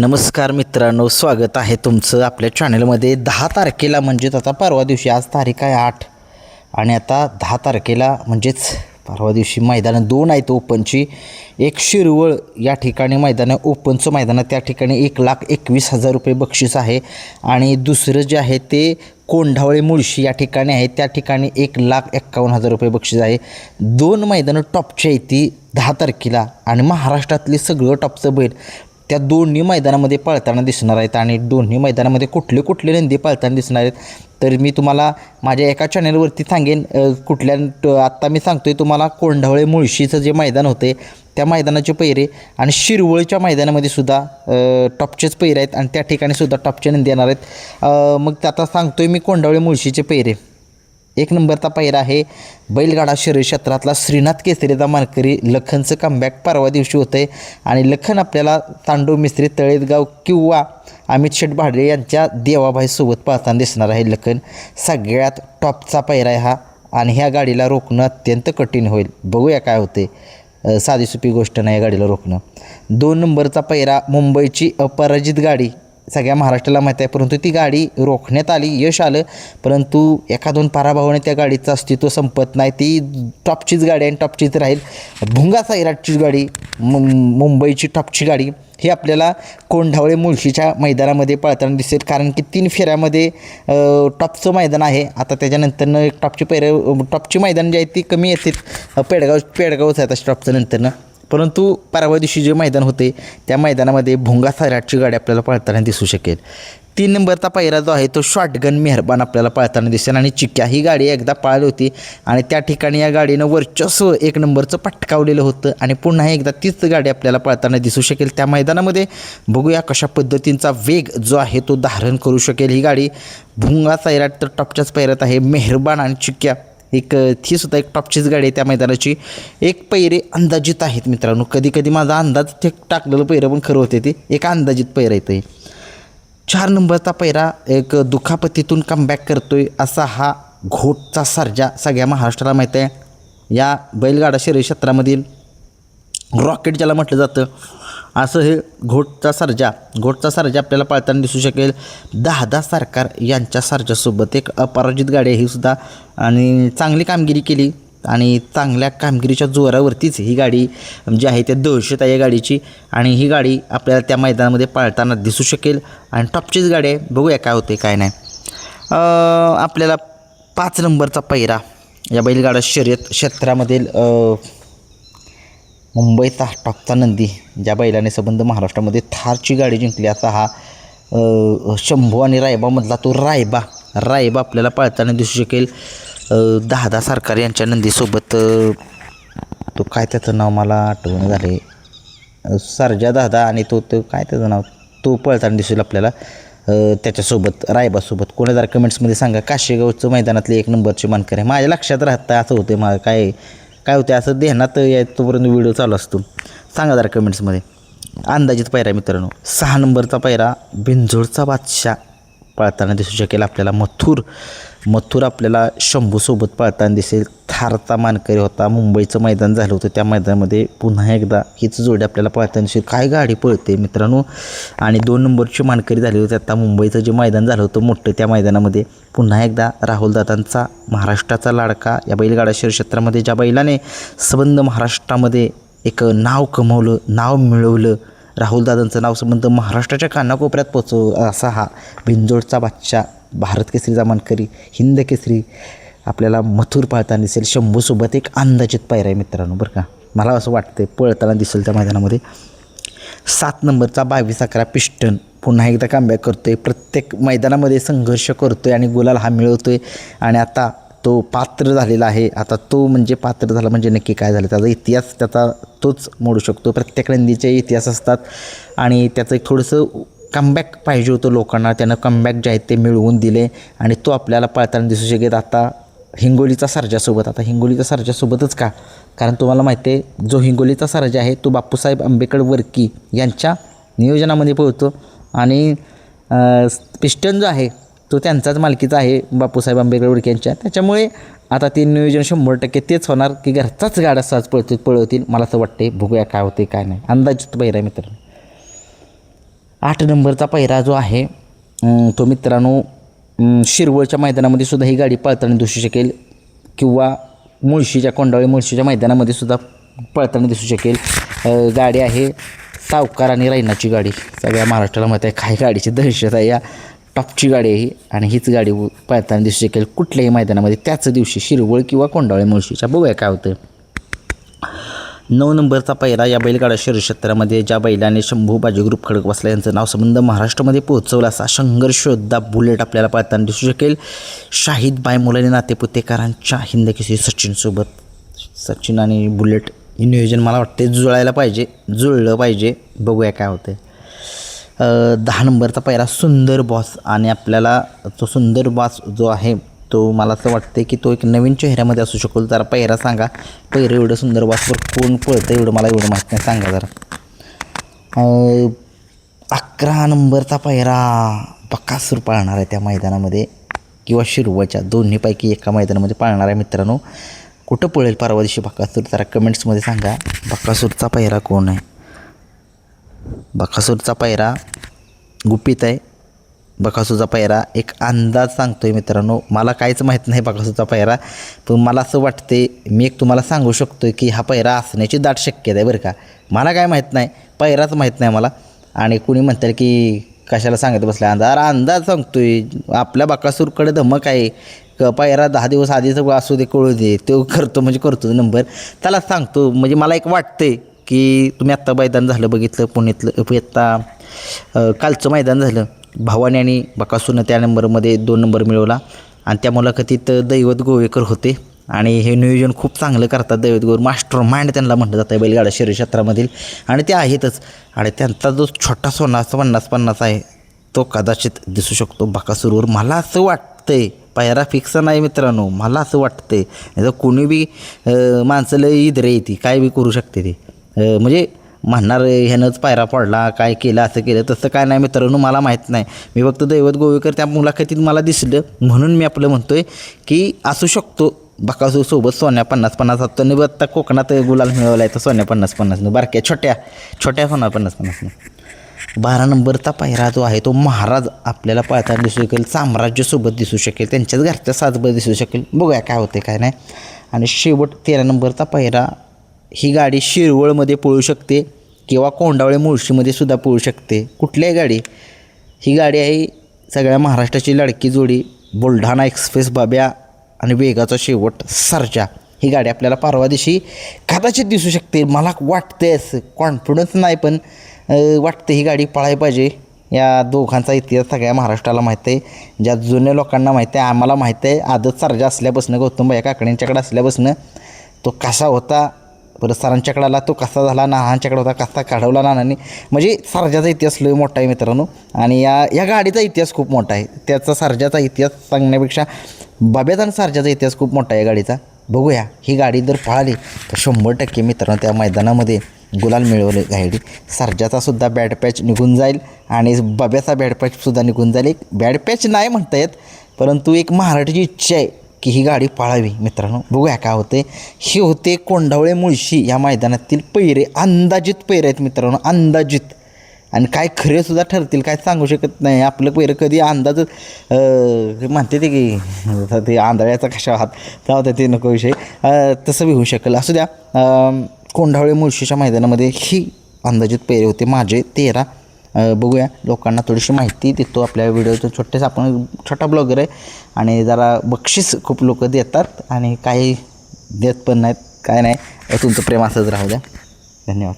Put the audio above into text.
नमस्कार मित्रांनो, स्वागत आहे तुमचं आपल्या चॅनलमध्ये। 10 तारखेला म्हणजेच आता परवा दिवशी, आज तारीख आहे 8 आणि आता 10 तारखेला म्हणजेच परवा दिवशी मैदानं दोन आहेत ओपनची। एक शिरवळ या ठिकाणी मैदान आहे, ओपनचं मैदान आहे, त्या ठिकाणी 1,21,000 रुपये बक्षीस आहे। आणि दुसरं जे आहे ते कोंढावळे मुळशी या ठिकाणी आहे, त्या ठिकाणी 1,51,000 रुपये बक्षीस आहे। दोन मैदानं टॉपची आहे ती 10 तारखेला आणि महाराष्ट्रातली सगळं टॉपचं बैल त्या दोन्ही मैदानामध्ये पळताना दिसणार आहेत। आणि दोन्ही मैदानामध्ये कुठले कुठले नंदी पळताना दिसणार आहेत तर मी तुम्हाला माझ्या एका चॅनलवरती सांगेन। आत्ता मी सांगतो आहे तुम्हाला, कोंढावळे मुळशीचं जे मैदान होते त्या मैदानाचे पैरे आणि शिरवळच्या मैदानामध्ये सुद्धा टॉपचेच पैरे आहेत आणि त्या ठिकाणी सुद्धा टॉपचे नंदी येणार आहेत। मग आता सांगतो आहे मी कोंढावळे मुळशीचे पैरे। एक नंबरचा पैरा आहे बैलगाडा शर्यत क्षेत्रातला श्रीनाथ केसरीचा मानकरी लखनचं कमबॅक परवा दिवशी होतं आहे आणि लखन आपल्याला तांडव मिस्त्री तळेगाव किंवा अमित शेठ भाडे यांच्या देवाभाईसोबत पळताना दिसणार आहे। लखन सगळ्यात टॉपचा पैरा आहे हा आणि ह्या गाडीला रोखणं अत्यंत कठीण होईल, बघूया काय होते। साधी सोपी गोष्ट नाही या गाडीला रोखणं। 2 नंबरचा पैरा मुंबईची अपराजित गाडी, सगळ्या महाराष्ट्राला माहीत आहे, परंतु ती गाडी रोखण्यात आली, यश आलं, परंतु एका दोन पराभवाने त्या गाडीचं अस्तित्व संपत नाही। ती टॉपचीच गाडी आणि टॉपचीच राहील। भुंगा साईराटची गाडी, मुंबईची टॉपची गाडी ही आपल्याला कोंढावळे मुळशीच्या मैदानामध्ये पळताना दिसेल, कारण की 3 फेऱ्यामध्ये टॉपचं मैदान आहे। आता त्याच्यानंतरनं एक टॉपची मैदान जी आहेत ती कमी येतात, पेडगावच आहेत अशा टॉपचं नंतरनं, परंतु परवा दिवशी जे मैदान होते त्या मैदानामध्ये भुंगा सायराटची गाडी आपल्याला पळताना दिसू शकेल। 3 नंबरचा पैरा जो आहे तो शॉटगन मेहरबान आपल्याला पळताना दिसेल आणि चिक्या ही गाडी एकदा पळाली होती आणि त्या ठिकाणी या गाडीनं वर्चस्व 1 नंबरचं पटकावलेलं होतं आणि पुन्हा एकदा तीच गाडी आपल्याला पळताना दिसू शकेल त्या मैदानामध्ये। बघूया कशा पद्धतींचा वेग जो आहे तो धारण करू शकेल ही गाडी। भुंगा सायराट तर टॉपच्याच पैरात आहे, मेहरबान आणि चिक्या ही सुद्धा एक टॉपचीच गाडी आहे त्या मैदानाची। एक पैरे अंदाजित आहेत मित्रांनो, कधी कधी माझा अंदाज ते टाकलेलं पैरं पण खरं होते, ते एक अंदाजित पैरा येतं। 4 नंबरचा पैरा एक दुखापतीतून कमबॅक करतोय असा हा घोटचा सर्जा, सगळ्या महाराष्ट्राला माहीत आहे। या बैलगाडा शर्यत क्षेत्रामधील रॉकेट ज्याला म्हटलं जातं असं हे घोटचा सर्जा आपल्याला पळताना दिसू शकेल। 10 सरकार यांच्या सर्जासोबत एक अपराजित गाडी आहे ही सुद्धा, आणि चांगली कामगिरी केली आणि चांगल्या कामगिरीच्या जोरावरतीच ही गाडी जी आहे त्या दहशत आहे या गाडीची आणि ही गाडी आपल्याला त्या मैदानामध्ये पळताना दिसू शकेल आणि टॉपचीच गाडी आहे, बघूया काय होते काय नाही। आपल्याला 5 नंबरचा पैरा या बैलगाडा शर्यत क्षेत्रामधील मुंबईचा टॉपचा नंदी, ज्या बैलाने संबंध महाराष्ट्रामध्ये थारची गाडी जिंकली असा हा शंभू आणि रायबामधला तो रायबा आपल्याला पळताना दिसू शकेल। 10 सरकार यांच्या नंदीसोबत, तो काय त्याचं नाव मला आठवण झाले, सर्जा 10 आणि तो काय त्याचं नाव, तो पळताना दिसेल आपल्याला त्याच्यासोबत रायबासोबत। कोणी जरा कमेंट्समध्ये सांगा, काशेगावचं मैदानातले 1 नंबरचे मानकरी आहे, माझ्या लक्षात राहतं असं होते, मला काय होते असं ध्यानात तोपर्यंत व्हिडिओ चालू असतो, सांगा जरा कमेंट्समध्ये। अंदाजित पैरा मित्रांनो। 6 नंबरचा पैरा बिंजोडचा बादशाह पळताना दिसू शकेल आपल्याला। मथुर आपल्याला शंभूसोबत पळताना दिसेल, थारचा मानकरी होता, मुंबईचं मैदान झालं होतं त्या मैदानामध्ये पुन्हा एकदा हीच जोडी आपल्याला पळताना दिसेल। काय गाडी पळते मित्रांनो, आणि 2 नंबरची मानकरी झाली होती आता मुंबईचं जे मैदान झालं होतं मोठं त्या मैदानामध्ये पुन्हा एकदा राहुलदादांचा महाराष्ट्राचा लाडका या बैलगाडा शर्यत क्षेत्रामध्ये ज्या बैलाने संबंध महाराष्ट्रामध्ये एक नाव कमवलं, नाव मिळवलं, राहुलदादांचं नाव संबंध महाराष्ट्राच्या कानाकोपऱ्यात पोचवलं असा हा बिंजोडचा बादशाह, भारत केसरीचा मानकरी, हिंद केसरी आपल्याला मथुर पळताना दिसेल। शंभूसोबत एक अंदाजित पैरा आहे मित्रांनो, बरं का, मला असं वाटतं पळताना दिसेल त्या मैदानामध्ये। 7 नंबरचा 22-11 पिस्टन पुन्हा एकदा कमबॅक करतो आहे, प्रत्येक मैदानामध्ये संघर्ष करतो आहे आणि गुलाल हा मिळवतो आहे आणि आता तो पात्र झालेला आहे। आता तो म्हणजे पात्र झाला म्हणजे नक्की काय झालं, त्याचा इतिहास त्याचा तोच मोडू शकतो। प्रत्येक नंदीचे इतिहास असतात आणि त्याचं एक थोडंसं कमबॅक पाहिजे होतं लोकांना, त्यानं कमबॅक जे आहेत ते मिळवून दिले आणि तो आपल्याला पळताना दिसू शकेल आता हिंगोलीचा सर्जासोबत। आता हिंगोलीचा सर्जासोबतच का, कारण तुम्हाला माहिती आहे जो हिंगोलीचा सर्जा आहे तो बापूसाहेब आंबेडकर वर्की यांच्या नियोजनामध्ये पळतो आणि पिस्टन जो आहे तो त्यांचाच मालकीचा आहे बापूसाहेब आंबेडकर वर्की यांच्या, त्याच्यामुळे आता ते नियोजन 100% तेच होणार की घरचाच गाडा सहज पळवतील मला असं वाटते। बघूया काय होते काय नाही, अंदाजित पैरा मित्रांनो। 8 नंबरचा पहिरा जो आहे तो मित्रांनो शिरवळच्या मैदानामध्ये सुद्धा ही गाडी पळताना दिसू शकेल किंवा कोंडावळे मुळशीच्या मैदानामध्ये सुद्धा पळताना दिसू शकेल. गाडी आहे सावकार आणि रैनाची गाडी. सगळ्या महाराष्ट्राला माहीत आहे काय गाडीची दहशत आहे. या टॉपची गाडी आहे ही आणि हीच गाडी पळताना दिसू शकेल कुठल्याही मैदानामध्ये त्याच दिवशी शिरवळ किंवा कोंडावळे मुळशीच्या. बघूया काय होतं. 9 नंबरचा पहिरा या बैलगाडा शर्यत क्षेत्रामध्ये ज्या बैलाने शंभू बाजी ग्रुप खडकवासला यांचं नाव संबंध महाराष्ट्रामध्ये पोहोचवला असा संघर्ष योद्धा बुलेट आपल्याला पाहताना दिसू शकेल. शाहिद बाय मुलाने नातेपुतेकरांच्या हिंद केसरी सचिन आणि बुलेट हे नियोजन मला वाटते जुळलं पाहिजे. बघूया काय होतं. 10 नंबरचा पहिरा सुंदर बॉस आणि आपल्याला तो सुंदर बॉस जो आहे तो मला असं वाटतं की तो एक नवीन चेहऱ्यामध्ये असू शकतो. जरा पहिरा सांगा. पहिरं एवढं सुंदर बॉसवर कोण पळतं एवढं मला माहीत नाही, सांगा जरा. 11 नंबरचा पहिरा बकासूर पाळणार आहे त्या मैदानामध्ये किंवा शिरवळच्या दोन्हीपैकी एका मैदानामध्ये पाळणार आहे मित्रांनो. कुठं पळेल परवा दिवशी बकासूर जरा कमेंट्समध्ये सांगा. बकासूरचा पहिरा कोण आहे? बकासूरचा पहिरा गुपित आहे. बकासूरचा पहिरा एक अंदाज सांगतो आहे मित्रांनो. मला काहीच माहीत नाही बकासूरचा पहिरा, पण मला असं वाटते मी एक तुम्हाला सांगू शकतो की हा पहिरा असण्याची दाट शक्यता आहे बरं का. मला काय माहीत नाही, पहिराच माहीत नाही मला. आणि कुणी म्हणतात की कशाला सांगत बसला अंदाज सांगतो आहे. आपल्या बकासूरकडे धमक आहे. पहिरा 10 दिवस आधीच असू दे कळू दे तो करतो म्हणजे करतो नंबर. त्याला सांगतो म्हणजे मला एक वाटते की तुम्ही आत्ता मैदान झालं बघितलं पुण्यातलं आत्ता कालचं मैदान झालं. भावाने आणि बकासूरनं त्या नंबरमध्ये 2 नंबर मिळवला आणि त्या मुलाखतीत दैवत गोवेकर होते आणि हे नियोजन खूप चांगलं करतात. दैवत गोवेकर मास्टर माइंड त्यांना म्हटलं जातं बैलगाडा शर्यत क्षेत्रामधील आणि ते आहेतच. आणि त्यांचा जो छोटा सोना 50-50 आहे तो कदाचित दिसू शकतो बकासूरवर. मला असं वाटतंय पायरा फिक्स नाही मित्रांनो. मला असं वाटतंय नाही तर कोणी बी माणसं लई इधरे येते काय बी करू शकते ते. म्हणजे म्हणणार ह्यानंच पायरा पडला काय केलं असं केलं तसं काय नाही मित्रांनो. मला माहीत नाही. मी फक्त दैवत गोवेकर त्या मुलाखतीत मला दिसलं म्हणून मी आपलं म्हणतोय की असू शकतो बकासूरसोबत सोन्या 50-50 हातांनी आत्ता कोकणात गुलाल मिळवला आहे तर सोन्या 50-50 बारक्या छोट्या सोन्या 50-50. 12 नंबरचा पायरा जो आहे तो महाराज आपल्याला पळताना दिसू शकेल. साम्राज्यासोबत दिसू शकेल. त्यांच्याच घरच्या साजबत दिसू शकेल. बघूया काय होते काय नाही. आणि शेवट 13 नंबरचा पायरा ही गाडी शिरवळमध्ये पळू शकते किंवा कोंडावळे मुळशीमध्ये सुद्धा पळू शकते. कुठल्याही गाडी ही गाडी आहे सगळ्या महाराष्ट्राची लाडकी जोडी बुलढाणा एक्सप्रेस बाब्या आणि वेगाचा शेवट सर्जा. ही गाडी आपल्याला परवा दिवशी कदाचित दिसू शकते. मला वाटते असं कॉन्फिडन्स नाही पण वाटतं ही गाडी पळायला पाहिजे. या दोघांचा इतिहास सगळ्या महाराष्ट्राला माहीत आहे. ज्या जुन्या लोकांना माहीत आहे आम्हाला माहीत आहे. आदत सर्जा असल्यापासून गौतम भाई काकड्यांच्याकडे असल्यापासून तो कसा होता परत सरांच्याकडे आला तो कसा झाला नानांच्याकडे होता कसा काढवला नानांनी. म्हणजे सर्जाचा इतिहास लय मोठा आहे मित्रांनो. आणि या गाडीचा इतिहास खूप मोठा आहे. त्याचा सर्जाचा इतिहास सांगण्यापेक्षा बाब्याचा आणि सर्जाचा इतिहास खूप मोठा आहे गाडीचा. बघूया ही गाडी जर पळाली तर 100% मित्रांनो त्या मैदानामध्ये गुलाल मिळवले गाडी. सर्जाचा सुद्धा बॅड पॅच निघून जाईल आणि बाब्याचा बॅड पॅचसुद्धा निघून जाईल. एक बॅड पॅच नाही म्हणता येत परंतु एक महाराष्ट्राची इच्छा आहे की ही गाडी पळावी मित्रांनो. बघूया काय होते. ही होते कोंडावळे मुळशी या मैदानातील पैरे. अंदाजित पैरे आहेत मित्रांनो, अंदाजित. आणि काय खरेसुद्धा ठरतील काय सांगू शकत नाही. आपलं पैरं कधी अंदाज म्हणते ते की ते आंधळ्याचा कशा हात जाऊ ते नको विषय तसं बी होऊ शकेल. असू द्या. कोंडावळे मुळशीच्या मैदानामध्ये ही अंदाजित पैरे होते माझे 13. बघूया लोकांना थोडीशी माहिती देतो आपल्या व्हिडिओचं. आपण छोटा ब्लॉगर आहे आणि जरा बक्षीस खूप लोक देतात आणि काही देत पण नाहीत काय नाही. तुमचं प्रेम असंच राहू द्या. धन्यवाद.